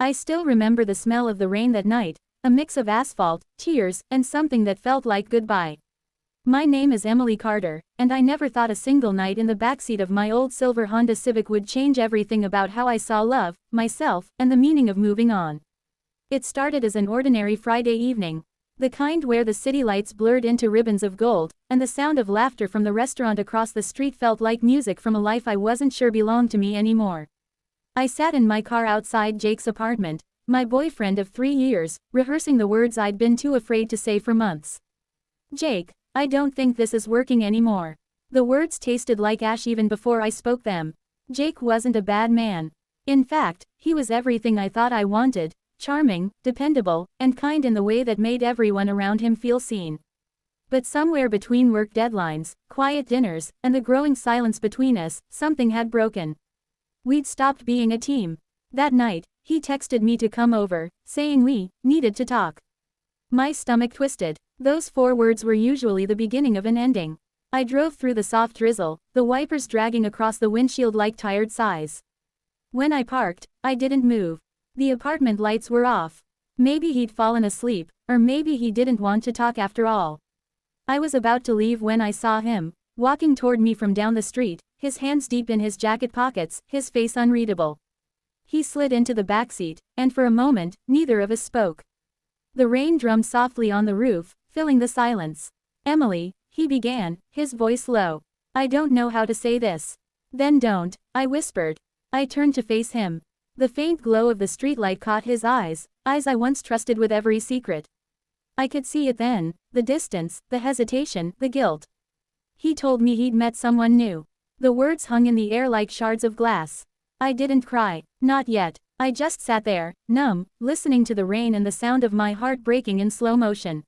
I still remember the smell of the rain that night, a mix of asphalt, tears, and something that felt like goodbye. My name is Emily Carter, and I never thought a single night in the backseat of my old silver Honda Civic would change everything about how I saw love, myself, and the meaning of moving on. It started as an ordinary Friday evening. The kind where the city lights blurred into ribbons of gold, and the sound of laughter from the restaurant across the street felt like music from a life I wasn't sure belonged to me anymore. I sat in my car outside Jake's apartment, my boyfriend of 3 years, rehearsing the words I'd been too afraid to say for months. Jake, I don't think this is working anymore. The words tasted like ash even before I spoke them. Jake wasn't a bad man. In fact, he was everything I thought I wanted. Charming, dependable, and kind in the way that made everyone around him feel seen. But somewhere between work deadlines, quiet dinners, and the growing silence between us, something had broken. We'd stopped being a team. That night, he texted me to come over, saying we needed to talk. My stomach twisted. Those 4 words were usually the beginning of an ending. I drove through the soft drizzle, the wipers dragging across the windshield like tired sighs. When I parked, I didn't move. The apartment lights were off. Maybe he'd fallen asleep, or maybe he didn't want to talk after all. I was about to leave when I saw him, walking toward me from down the street, his hands deep in his jacket pockets, his face unreadable. He slid into the backseat, and for a moment, neither of us spoke. The rain drummed softly on the roof, filling the silence. Emily, he began, his voice low. I don't know how to say this. Then don't, I whispered. I turned to face him. The faint glow of the streetlight caught his eyes I once trusted with every secret. I could see it then, the distance, the hesitation, the guilt. He told me he'd met someone new. The words hung in the air like shards of glass. I didn't cry, not yet. I just sat there, numb, listening to the rain and the sound of my heart breaking in slow motion.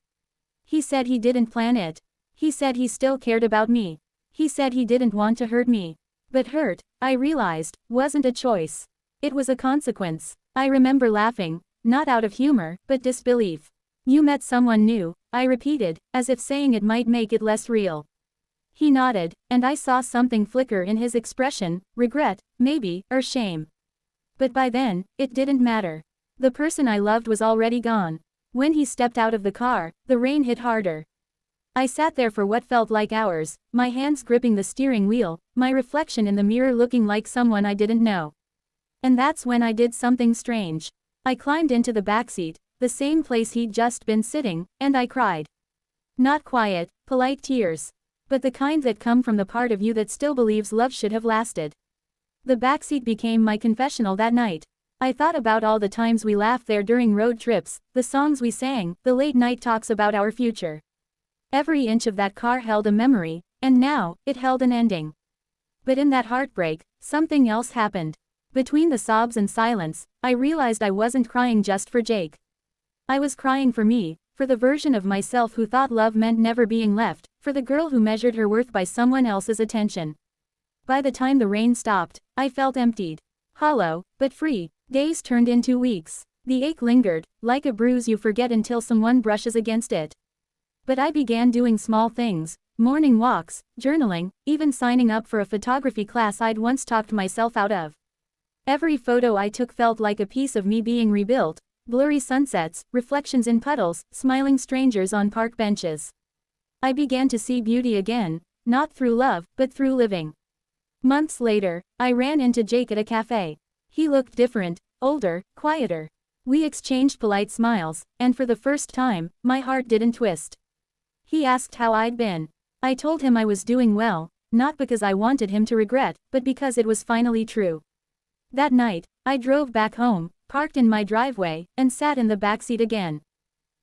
He said he didn't plan it. He said he still cared about me. He said he didn't want to hurt me. But hurt, I realized, wasn't a choice. It was a consequence. I remember laughing, not out of humor, but disbelief. You met someone new, I repeated, as if saying it might make it less real. He nodded, and I saw something flicker in his expression, regret, maybe, or shame. But by then, it didn't matter. The person I loved was already gone. When he stepped out of the car, the rain hit harder. I sat there for what felt like hours, my hands gripping the steering wheel, my reflection in the mirror looking like someone I didn't know. And that's when I did something strange. I climbed into the backseat, the same place he'd just been sitting, and I cried. Not quiet, polite tears. But the kind that come from the part of you that still believes love should have lasted. The backseat became my confessional that night. I thought about all the times we laughed there during road trips, the songs we sang, the late night talks about our future. Every inch of that car held a memory, and now, it held an ending. But in that heartbreak, something else happened. Between the sobs and silence, I realized I wasn't crying just for Jake. I was crying for me, for the version of myself who thought love meant never being left, for the girl who measured her worth by someone else's attention. By the time the rain stopped, I felt emptied. Hollow, but free. Days turned into weeks. The ache lingered, like a bruise you forget until someone brushes against it. But I began doing small things, morning walks, journaling, even signing up for a photography class I'd once talked myself out of. Every photo I took felt like a piece of me being rebuilt, blurry sunsets, reflections in puddles, smiling strangers on park benches. I began to see beauty again, not through love, but through living. Months later, I ran into Jake at a cafe. He looked different, older, quieter. We exchanged polite smiles, and for the first time, my heart didn't twist. He asked how I'd been. I told him I was doing well, not because I wanted him to regret, but because it was finally true. That night, I drove back home, parked in my driveway, and sat in the backseat again.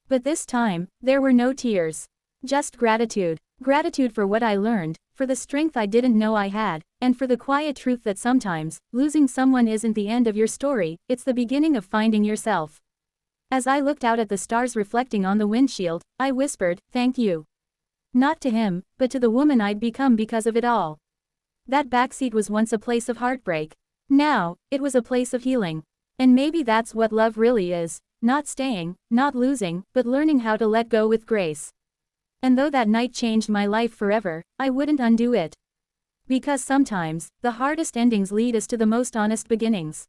But this time, there were no tears. Just gratitude. Gratitude for what I learned, for the strength I didn't know I had, and for the quiet truth that sometimes, losing someone isn't the end of your story, it's the beginning of finding yourself. As I looked out at the stars reflecting on the windshield, I whispered, "Thank you." Not to him, but to the woman I'd become because of it all. That backseat was once a place of heartbreak. Now, it was a place of healing. And maybe that's what love really is, not staying, not losing, but learning how to let go with grace. And though that night changed my life forever, I wouldn't undo it. Because sometimes, the hardest endings lead us to the most honest beginnings.